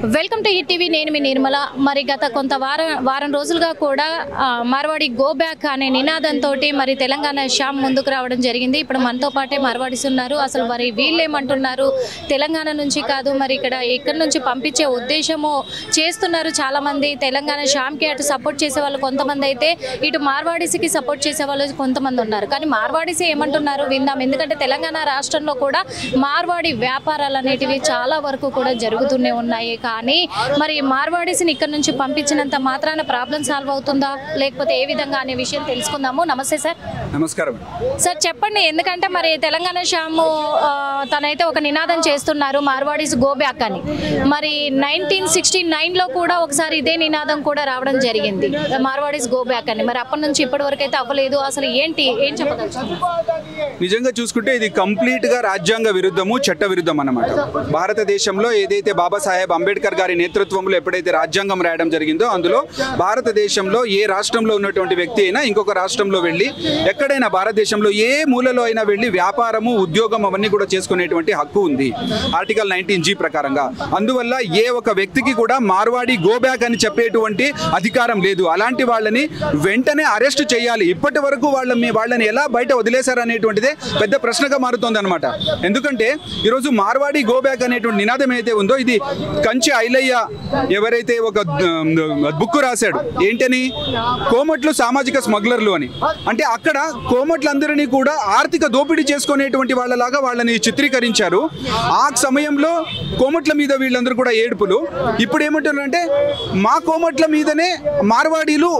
Welcome to ETV. నేను మీ నిర్మల. మరి గత కొంత వారం రోజులుగా కూడా మార్వాడి గో బ్యాక్ అనే నినాదంతో మరి తెలంగాణ శ్యామ్ ముందుకు రావడం జరిగింది. ఇప్పుడు మనతో పాటే మార్వాడీస్ ఉన్నారు. అసలు మరి వీళ్ళు ఏమంటున్నారు, తెలంగాణ నుంచి కాదు మరి ఇక్కడ నుంచి పంపించే ఉద్దేశము చేస్తున్నారు చాలామంది. తెలంగాణ శ్యామ్కి అటు సపోర్ట్ చేసే వాళ్ళు కొంతమంది అయితే, ఇటు మార్వాడీస్కి సపోర్ట్ చేసే వాళ్ళు కొంతమంది ఉన్నారు. కానీ మార్వాడీస్ ఏమంటున్నారు విందాం. ఎందుకంటే తెలంగాణ రాష్ట్రంలో కూడా మార్వాడి వ్యాపారాలు అనేటివి చాలా వరకు కూడా జరుగుతూనే ఉన్నాయి. కానీ మరి మార్వాడీస్ని ఇక్కడ నుంచి పంపించినంత మాత్రాన ప్రాబ్లం సాల్వ్ అవుతుందా, లేకపోతే ఏ విధంగా అనే విషయం తెలుసుకుందాము. నమస్తే సార్. నమస్కారం సార్, చెప్పండి. ఎందుకంటే మరి తెలంగాణ శ్యాము తనైతే ఒక నినాదం చేస్తున్నారు, మార్వాడీస్ గో బ్యాక్ అని. మరి 1969లో కూడా ఒకసారి ఇదే నినాదం కూడా రావడం జరిగింది, మార్వాడీస్ గో బ్యాక్ అని. మరి అప్పటి నుంచి ఇప్పటి వరకు అయితే అవ్వలేదు. అసలు ఏం చెప్పగలుగుతారు? నిజంగా చూసుకుంటే ఇది కంప్లీట్ గా రాజ్యాంగ విరుద్ధము, చట్ట విరుద్ధం అన్నమాట. భారతదేశంలో ఏదైతే బాబాసాహెబ్ అంబేద్కర్ గారి నేతృత్వంలో ఎప్పుడైతే రాజ్యాంగం రాయడం జరిగిందో, అందులో భారతదేశంలో ఏ రాష్ట్రంలో ఉన్నటువంటి వ్యక్తి అయినా ఇంకొక రాష్ట్రంలో వెళ్ళి, ఎక్కడైనా భారతదేశంలో ఏ మూలలో అయినా వెళ్ళి వ్యాపారము, ఉద్యోగం అవన్నీ కూడా చేసుకునేటువంటి హక్కు ఉంది ఆర్టికల్ 19G ప్రకారంగా. అందువల్ల ఏ ఒక వ్యక్తికి కూడా మార్వాడి గో బ్యాక్ అని చెప్పేటువంటి అధికారం లేదు. అలాంటి వాళ్ళని వెంటనే అరెస్ట్ చేయాలి. ఇప్పటి వరకు వాళ్ళని ఎలా బయట వదిలేశారు అనేటువంటిదే పెద్ద ప్రశ్నగా మారుతోంది అనమాట. ఎందుకంటే ఈరోజు మార్వాడి గో బ్యాక్ అనేటువంటి నినాదం ఏదైతే ఉందో, ఇది కంచి ఐలయ్య ఎవరైతే ఒక బుక్ రాశాడు, ఏంటని, కోమట్లు సామాజిక స్మగ్లర్లు అని. అంటే అక్కడ కోమట్లందరినీ కూడా ఆర్థిక దోపిడీ చేసుకునేటువంటి వాళ్ళలాగా వాళ్ళని చిత్రీకరించారు. ఆ సమయంలో కోమట్ల మీద వీళ్ళందరూ కూడా ఏడుపులు. ఇప్పుడు ఏమంటున్నారంటే మా కోమట్ల మీదనే మార్వాడీలు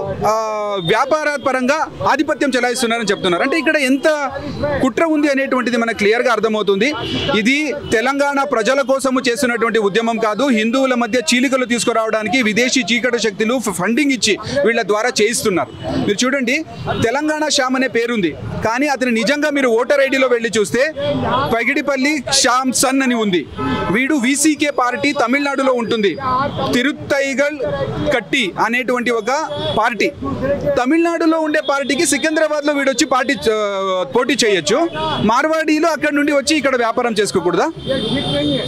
వ్యాపార పరంగా ఆధిపత్యం చెలాయిస్తున్నారని చెప్తున్నారు. అంటే ఇక్కడ ఎంత కుట్ర ఉంది అనేటువంటిది మనకు క్లియర్గా అర్థమవుతుంది. ఇది తెలంగాణ ప్రజల కోసము చేస్తున్నటువంటి ఉద్యమం కాదు. హిందువుల మధ్య చీలికలు తీసుకురావడానికి విదేశీ చీకటి శక్తులు ఫండింగ్ ఇచ్చి వీళ్ళ ద్వారా చేయిస్తున్నారు. మీరు చూడండి, తెలంగాణ శ్యామ్ అనే పేరుంది, కానీ అతను నిజంగా మీరు ఓటర్ ఐడిలో వెళ్ళి చూస్తే పగిడిపల్లి శ్యామ్ సన్ అని ఉంది. వీడు VCK పార్టీ తమిళనాడులో ఉంటుంది. తిరుత్తైగల్ కట్టి అనేటువంటి ఒక పార్టీ, తమిళనాడులో ఉండే పార్టీకి సికింద్రాబాద్లో వీడు వచ్చి పోటీ చేయొచ్చు. మార్వాడీలు అక్కడ నుండి వచ్చి ఇక్కడ వ్యాపారం చేసుకోకూడదా?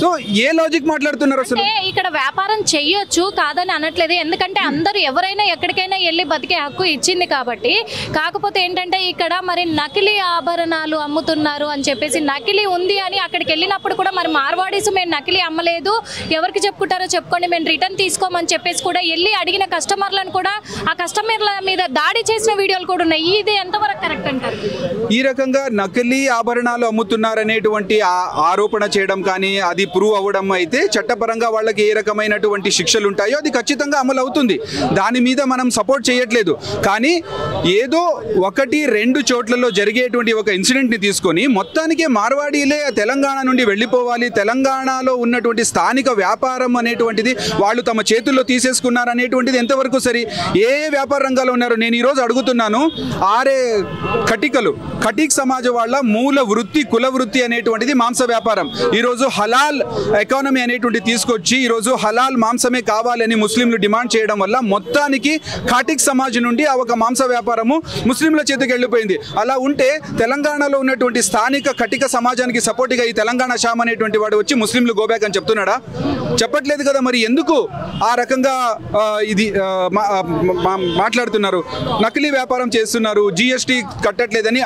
సో ఏ లాజిక్ మాట్లాడుతున్నారు అసలు? ఇక్కడ వ్యాపారం చెయ్యొచ్చు, కాదని అనట్లేదు. ఎందుకంటే అందరూ ఎవరైనా ఎక్కడికైనా వెళ్ళి బతికే హక్కు ఇచ్చింది కాబట్టి. కాకపోతే ఏంటంటే ఇక్కడ మరి నకిలీ ఆభరణాలు అమ్ముతున్నారు అని చెప్పేసి, నకిలీ ఉంది అని అక్కడికి వెళ్ళినప్పుడు కూడా మరి మార్వాడీస్ మేము నకిలీ అమ్మలేదు, ఎవరికి చెప్పుకుంటారో చెప్పుకోండి, మేము రిటర్న్ తీసుకోమని చెప్పేసి కూడా వెళ్ళి అడిగిన కస్టమర్లను కూడా, ఆ కస్టమర్ల మీద దాడి చేసిన వీడియోలు కూడా ఉన్నాయి. ఇది ఎంతవరకు కరెక్ట్ అంటారు? ఈ రకంగా నకిలీ ఆభరణాలు అమ్ముతున్నారనేటువంటి ఆరోపణ చేయడం కానీ, అది ప్రూవ్ అవ్వడం అయితే చట్టపరంగా వాళ్ళకి ఏ రకమైనటువంటి శిక్షలు ఉంటాయో అది ఖచ్చితంగా అమలు అవుతుంది. దాని మీద మనం సపోర్ట్ చేయట్లేదు. కానీ ఏదో 1-2 చోట్లలో జరిగేటువంటి ఒక ఇన్సిడెంట్ని తీసుకొని మొత్తానికి మార్వాడీలే తెలంగాణ నుండి వెళ్ళిపోవాలి, తెలంగాణలో ఉన్నటువంటి స్థానిక వ్యాపారం అనేటువంటిది వాళ్ళు తమ చేతుల్లో తీసేసుకున్నారు అనేటువంటిది ఎంతవరకు సరి? ఏ వ్యాపార రంగాల్లో ఉన్నారు? నేను ఈరోజు అడుగుతున్నాను, కటిక్ సమాజం వాళ్ళ మూల వృత్తి, కుల వృత్తి అనేటువంటిది మాంస వ్యాపారం. ఈరోజు హలాల్ ఎకానమీ అనేటువంటి తీసుకొచ్చి ఈరోజు హలాల్ మాంసమే కావాలని ముస్లింలు డిమాండ్ చేయడం వల్ల మొత్తానికి కటిక్ సమాజం నుండి ఆ ఒక మాంస వ్యాపారము ముస్లింల చేతికి వెళ్ళిపోయింది. అలా ఉంటే తెలంగాణలో ఉన్నటువంటి స్థానిక కటిక సమాజానికి సపోర్ట్గా ఈ తెలంగాణ శ్యామ్ అనేటువంటి వాడు వచ్చి ముస్లింలు గోబ్యాక్ అని చెప్తున్నాడా? చెప్పట్లేదు కదా. మరి ఎందుకు ఆ రకంగా ఇది మాట్లాడుతున్నారు? నకిలీ వ్యాపారం చేస్తున్నారు, GST కట్టట్లేదని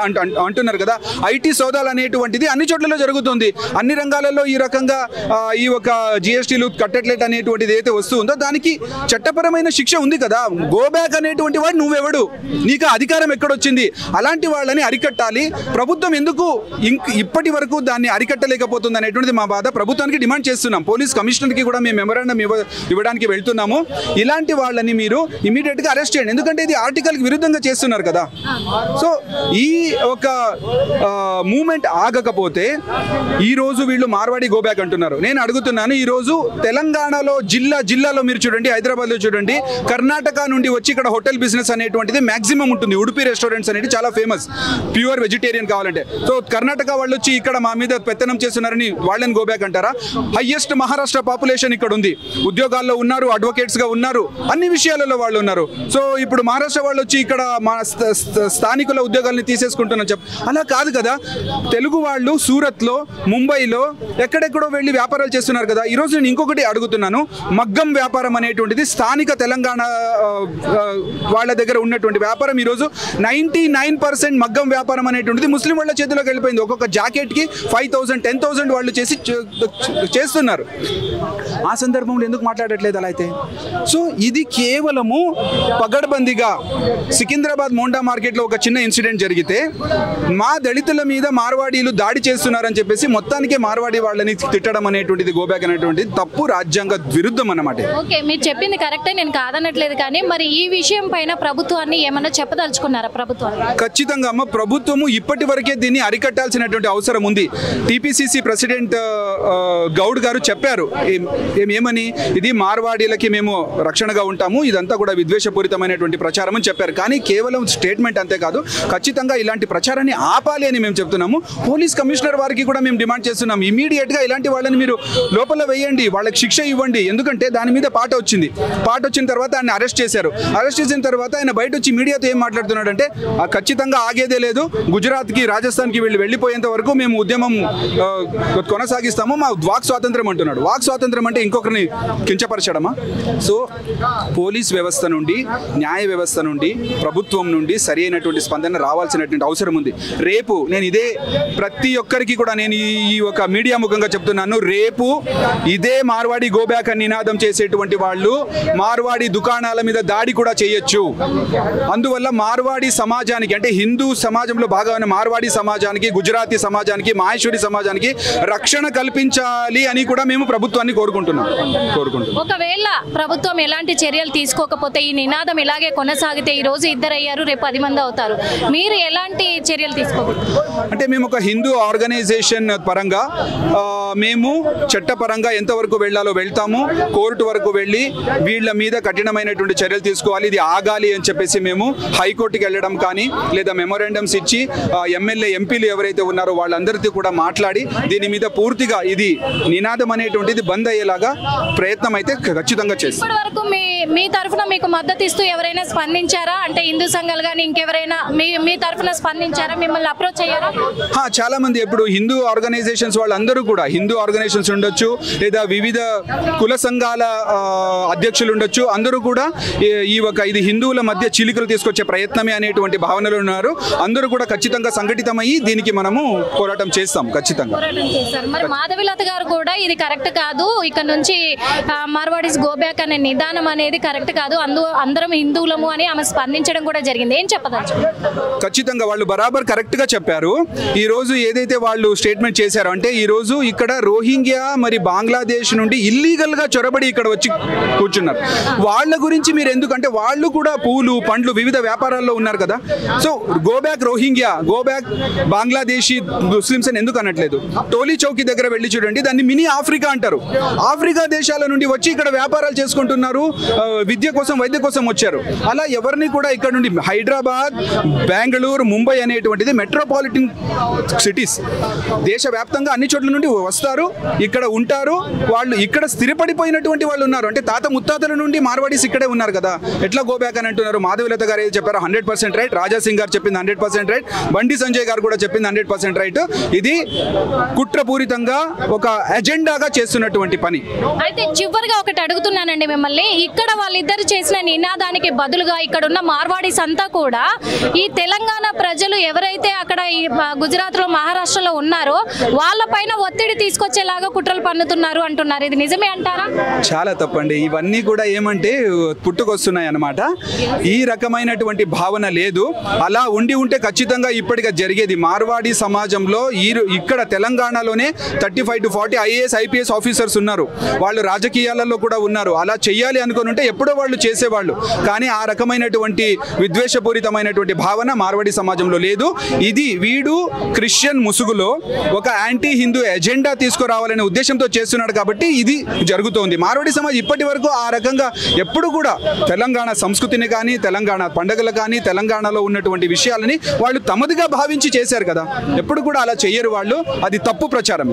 అంటున్నారు కదా. ఐటీ సోదాలు అనేటువంటిది అన్ని చోట్లలో జరుగుతుంది. అన్ని రంగాలలో ఈ రకంగా ఈ ఒక GSTలు కట్టట్లేదు అనేటువంటిది ఏదైతే వస్తుందో దానికి చట్టపరమైన శిక్ష ఉంది కదా. గో బ్యాక్ అనేటువంటి వాడు నువ్వెవడు? నీకు అధికారం ఎక్కడొచ్చింది? అలాంటి వాళ్ళని అరికట్టాలి. ప్రభుత్వం ఎందుకు ఇప్పటి వరకు దాన్ని అరికట్టలేకపోతుంది అనేటువంటిది మా బాధ. ప్రభుత్వానికి డిమాండ్ చేస్తున్నాం. పోలీస్ కమిషనర్కి కూడా మేము మెమరాండం ఇవ్వడానికి వెళ్తున్నాము. ఇలాంటి వాళ్ళని మీరు ఇమీడియట్గా అరెస్ట్ చేయండి. ఎందుకంటే ఇది ఆర్టికల్కి విరుద్ధంగా చేస్తున్నారు కదా. సో ఈ ఒక మూమెంట్ ఆగకపోతే ఈరోజు వీళ్ళు మార్వాడి గో బ్యాక్ అంటున్నారు. నేను అడుగుతున్నాను, ఈరోజు తెలంగాణలో జిల్లాలో మీరు చూడండి, హైదరాబాద్లో చూడండి, కర్ణాటక నుండి వచ్చి ఇక్కడ హోటల్ బిజినెస్ అనేటువంటిది మ్యాక్సిమం ఉంటుంది. ఉడుపి రెస్టారెంట్స్ అనేది చాలా ఫేమస్, ప్యూర్ వెజిటేరియన్ కావాలంటే. సో కర్ణాటక వాళ్ళు వచ్చి ఇక్కడ మా మీద పెత్తనం చేస్తున్నారని వాళ్ళని గో బ్యాక్ అంటారా? హైయెస్ట్ మహారాష్ట్ర పాపులేషన్ ఇక్కడ ఉంది, ఉద్యోగాల్లో ఉన్నారు, అడ్వకేట్స్గా ఉన్నారు, అన్ని విషయాలలో వాళ్ళు ఉన్నారు. సో ఇప్పుడు మహారాష్ట్ర వాళ్ళు వచ్చి ఇక్కడ మా స్థానికుల ఉద్యోగాల్ని తీసేసుకుంటున్నాను అలా కాదు కదా. తెలుగు వాళ్ళు సూరత్లో, ముంబైలో ఎక్కడెక్కడో వెళ్ళి వ్యాపారాలు చేస్తున్నారు కదా. ఈరోజు నేను ఇంకొకటి అడుగుతున్నాను, మగ్గం వ్యాపారం అనేటువంటిది స్థానిక తెలంగాణ వాళ్ళ దగ్గర ఉన్నటువంటి వ్యాపారం ఈరోజు 99% మగ్గం వ్యాపారం అనేటువంటిది ముస్లిం వాళ్ళ చేతిలోకి వెళ్ళిపోయింది. ఒక్కొక్క జాకెట్కి 5,000 10,000 వాళ్ళు చేస్తున్నారు. ఆ సందర్భంలో ఎందుకు మాట్లాడట్లేదు అలా అయితే? సో ఇది కేవలము పగడ్బందీగా సికింద్రాబాద్ మోండా మార్కెట్లో ఒక చిన్న ఇన్సిడెంట్ జరిగితే మా దళితుల మీద మార్వాడీలు దాడి చేస్తున్నారని చెప్పేసి మొత్తానికే మార్వాడి వాళ్ళని తిట్టడం అనేటువంటిది గోబ్యాక్ అనేటువంటిది తప్పు, రాజ్యాంగ విరుద్ధం అన్నమాట. ఓకే, మీరు చెప్పింది కరెక్టే, నేను కాదనట్లేదు. కానీ మరి ఈ విషయం పైన ప్రభుత్వాన్ని ఏమన్నా చెప్పదలుచుకున్నారా? ప్రభుత్వాన్ని ఖచ్చితంగా అమ్మ, ప్రభుత్వము ఇప్పటి వరకే దీన్ని అరికట్టాల్సినటువంటి అవసరం ఉంది. టీపీసీసీ ప్రెసిడెంట్ గౌడ్ గారు చెప్పారు ఏమని, ఇది మార్వాడీలకి మేము రక్షణగా ఉంటాము, ఇదంతా కూడా విద్వేషపూరితమైనటువంటి ప్రచారం అని చెప్పారు. కానీ కేవలం స్టేట్మెంట్ అంతేకాదు, ఖచ్చితంగా ఇలాంటి ప్రచారాన్ని ఆపాలి అని మేము చెప్తున్నాము. పోలీస్ కమిషనర్ వారికి కూడా మేము డిమాండ్ చేస్తున్నాం, ఇమీడియట్గా ఇలాంటి వాళ్ళని మీరు లోపల వేయండి, వాళ్ళకి శిక్ష ఇవ్వండి. ఎందుకంటే దాని మీద పాట వచ్చిన తర్వాత ఆయన అరెస్ట్ చేశారు. అరెస్ట్ చేసిన తర్వాత ఆయన బయట వచ్చి మీడియాతో ఏం మాట్లాడుతున్నాడంటే, ఖచ్చితంగా ఆగేదే లేదు, గుజరాత్కి రాజస్థాన్కి వెళ్ళిపోయేంత వరకు మేము ఉద్యమం కొనసాగిస్తాము, మా వాక్ స్వాతంత్రం అంటున్నాడు. వాక్ స్వాతంత్రం అంటే ఇంకొకరిని కించపరచడమా? సో పోలీస్ వ్యవస్థ నుండి, న్యాయ వ్యవస్థ నుండి, ప్రభుత్వం నుండి సరి అయినటువంటి స్పందన రావాల్సినటువంటి అవసరం ఉంది. రేపు నేను ఇదే ప్రతి ఒక్కరికి కూడా నేను ఈ ఒక మీడియా ముఖంగా చెప్తున్నాను, రేపు ఇదే మార్వాడి గోబ్యాక్ అని నినాదం చేసేటువంటి వాళ్ళు మార్వాడి దుకాణాల మీద దాడి కూడా చేయొచ్చు. అందువల్ల మార్వాడి సమాజానికి, అంటే హిందూ సమాజంలో భాగమైన మార్వాడి సమాజానికి, గుజరాతీ సమాజానికి, మహేశ్వరి సమాజానికి రక్షణ కల్పించాలి అని కూడా మేము ప్రభుత్వాన్ని కోరుకుంటున్నాం. ఒకవేళ ప్రభుత్వం ఎలాంటి చర్యలు తీసుకోకపోతే, ఈ నినాదం ఇలాగే కొనసాగితే, ఈ రోజు 2 అయ్యారు, రేపు 10 మంది అవుతారు, మీరు ఎలాంటి చర్యలు తీసుకోబోతున్నారు? అంటే మేము ఒక హిందూ ఆర్గనైజేషన్ పరంగా మేము చట్టపరంగా ఎంతవరకు వెళ్ళాలో వెళ్తాము, కోర్టు వరకు వెళ్ళి వీళ్ళ మీద కఠినమైనటువంటి చర్యలు తీసుకోవాలి, ఇది ఆగాలి అని చెప్పేసి మేము హైకోర్టుకి వెళ్ళడం కానీ, లేదా మెమోరాండమ్స్ ఇచ్చి ఎమ్మెల్యే ఎంపీలు ఎవరైతే ఉన్నారో వాళ్ళందరితో కూడా మాట్లాడి దీని మీద పూర్తిగా ఇది నినాదం అనేటువంటిది బంద్ అయ్యేలాగా ప్రయత్నం అయితే ఖచ్చితంగా చేస్తాం. ఇప్పటి వరకు మీ తరఫున మీకు మద్దతు ఇస్తూ ఎవరైనా స్పందించారా? అంటే హిందూ సంఘాలు కానీ ఇంకెవరైనా మీ తరఫున స్పందించారా? మిమ్మల్ని అప్రోచ్ అయ్యారా? చాలా మంది ఇప్పుడు హిందూ ఆర్గనైజేషన్స్ వాళ్ళందరూ కూడా, హిందూ ఆర్గనైజేషన్స్ ఉండొచ్చు, లేదా వివిధ కుల సంఘాల అధ్యక్షులు ఉండొచ్చు, అందరూ కూడా ఇది హిందువుల మధ్య చీలికలు తీసుకొచ్చే ప్రయత్నమే అనేటువంటి భావనలు ఉన్నారు. అందరూ కూడా ఖచ్చితంగా సంఘటితమయ్యి దీనికి మనము పోరాటం చేస్తాం. ఖచ్చితంగా మరి మాధవిలత గారు కూడా ఇది కరెక్ట్ కాదు, ఇక్కడ నుంచి మార్వాడీస్ గోబ్యాక్ అనే నిదానం అనేది కరెక్ట్ కాదు, అందరం హిందువులము అని ఆమె స్పందించడం కూడా జరిగింది. ఏం చెప్పదచ్చు? ఖచ్చితంగా వాళ్ళు బరాబర్ కరెక్ట్ గా చెప్పారు. ఈ రోజు ఏదైతే వాళ్ళు స్టేట్మెంట్ చేశారో, అంటే ఈ రోజు ఇక్కడ రోహింగ్యా మరి బంగ్లాదేశ్ నుండి ఇల్లీగల్ గా చొరబడి ఇక్కడ వచ్చి కూర్చున్నారు. వాళ్ళ గురించి మీరు ఎందుకంటే వాళ్ళు కూడా పూలు పండ్లు వివిధ వ్యాపారాల్లో ఉన్నారు కదా. So go back Rohingya, go back Bangladeshi Muslims అని ఎందుకు అనట్లేదు? టోలీ చౌకీ దగ్గర వెళ్ళి చూడండి, దాన్ని మినీ ఆఫ్రికా అంటారు. ఆఫ్రికా దేశాల నుండి వచ్చి ఇక్కడ వ్యాపారాలు చేసుకుంటున్నారు, విద్య కోసం వైద్య కోసం వచ్చారు. అలా ఎవరిని కూడా ఇక్కడ నుండి హైదరాబాద్, బెంగళూరు, ముంబై అనేటువంటిది మెట్రోపాలిటన్ సిటీస్, దేశవ్యాప్తంగా అన్ని చోట్ల నుండి వస్తారు, ఇక్కడ ఉంటారు. వాళ్ళు ఇక్కడ స్థిరపడిపోయినటువంటి వాళ్ళు ఉన్నారు. అంటే తాత ముత్తాతల నుండి మార్వాడీస్ ఇక్కడే ఉన్నారు కదా. ఎట్లా గోబ్యాక్ అని అంటున్నారు? మాధవిలత గారు ఏది చెప్పారో 100% రైట్, రాజా సింగ్ గారు చెప్పింది 100% రైట్, బండి సంజయ్ గారు కూడా చెప్పింది 100% రైట్. ఇది కుట్రపూరితంగా ఒక ఎజెండాగా చేస్తున్నటువంటి పని. అయితే చివరిగా ఒకటి అడుగుతున్నానండి మిమ్మల్ని, ఇక్కడ వాళ్ళిద్దరు చేసిన నినాదానికి బదులుగా ఇక్కడ ఉన్న మార్వాడీస్ అంతా కూడా ఈ తెలంగాణ ప్రజలు ఎవరైతే అక్కడ ఈ గుజరాత్లో, మహారాష్ట్రలో ఉన్నారో వాళ్ళపైన ఒత్తిడి తీసుకొచ్చేలాగా కుట్రలు పన్నుతున్నారు అంటున్నారు. ఇది నిజమే అంటారా? చాలా తప్పండి. ఇవన్నీ కూడా ఏమంటే పుట్టుకొస్తున్నాయి అన్నమాట. ఈ రకమైనటువంటి భావన లేదు. అలా ఉంటే ఖచ్చితంగా ఇప్పటిగా జరిగేది. మార్వాడి సమాజంలో ఇక్కడ తెలంగాణలోనే 35 to 40 IAS IPS ఆఫీసర్స్ ఉన్నారు. వాళ్ళు రాజకీయాలలో కూడా ఉన్నారు. అలా చెయ్యాలి అనుకుని ఉంటే ఎప్పుడో వాళ్ళు చేసేవాళ్ళు. కానీ ఆ రకమైనటువంటి విద్వేషపూరితమైనటువంటి భావన మార్వాడి సమాజంలో లేదు. ఇది వీడు క్రిస్టియన్ ముసుగులో ఒక యాంటీ హిందూ ఎజెండా తీసుకురావాలనే ఉద్దేశంతో చేస్తున్నాడు కాబట్టి ఇది జరుగుతోంది. మార్వాడి సమాజం ఇప్పటి వరకు ఆ రకంగా ఎప్పుడు కూడా తెలంగాణ సంస్కృతిని కానీ, తెలంగాణ పండుగలు కానీ, తెలంగాణలో ఉన్నటువంటి విషయాలని వాళ్ళు తమదిగా భావించి చేశారు కదా. ఎప్పుడు కూడా అలా చెయ్యరు వాళ్ళు. అది తప్పు ప్రచారం.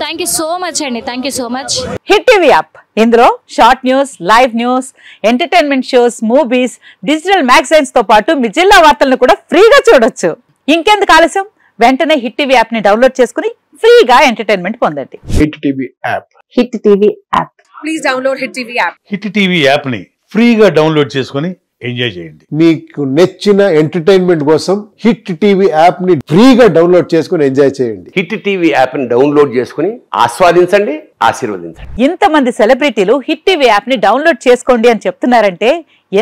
థ్యాంక్ యూ సో మచ్ అండి. Thank you so much. Hit TV app, ఇందులో short news, live news, entertainment shows, movies, digital magazines తో పాటు మీ జిల్లా వార్తలను కూడా ఫ్రీగా చూడొచ్చు. ఇంకెందుకు ఆలస్యం, వెంటనే హిట్ టీవీ యాప్ ని డౌన్లోడ్ చేసుకుని ఫ్రీగా ఎంటర్టైన్మెంట్ పొందండి. Hit TV app. Hit TV app. please download Hit TV app. Hit TV యాప్ని ఫ్రీగా డౌన్లోడ్ చేసుకొని ఎంజాయ్ చేయండి. మీకు నచ్చిన ఎంటర్టైన్మెంట్ కోసం హిట్ టీవీ యాప్ ని ఫ్రీగా డౌన్లోడ్ చేసుకుని ఎంజాయ్ చేయండి. హిట్ టీవీ యాప్ ని డౌన్లోడ్ చేసుకుని ఆస్వాదించండి, ఆశీర్వదించండి. ఇంతమంది సెలబ్రిటీలు హిట్ టీవీ యాప్ ని డౌన్లోడ్ చేసుకోండి అని చెప్తున్నారంటే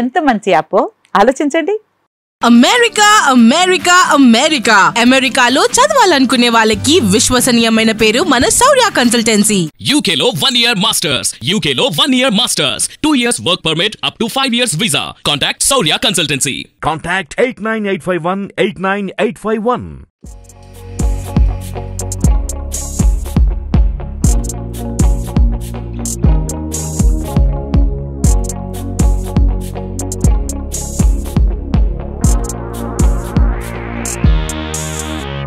ఎంత మంచి యాప్ ఆలోచించండి. అమెరికా అమెరికా అమెరికా అమెరికాలో చదవాలనుకునే వాళ్ళకి విశ్వసనీయమైన పేరు మన శౌర్య కన్సల్టెన్సీ. UK లో 1 year masters, UK లో 1 year masters, 2 years work permit up to 5 years visa. Contact Shaurya Consultancy. Contact 89851 89851.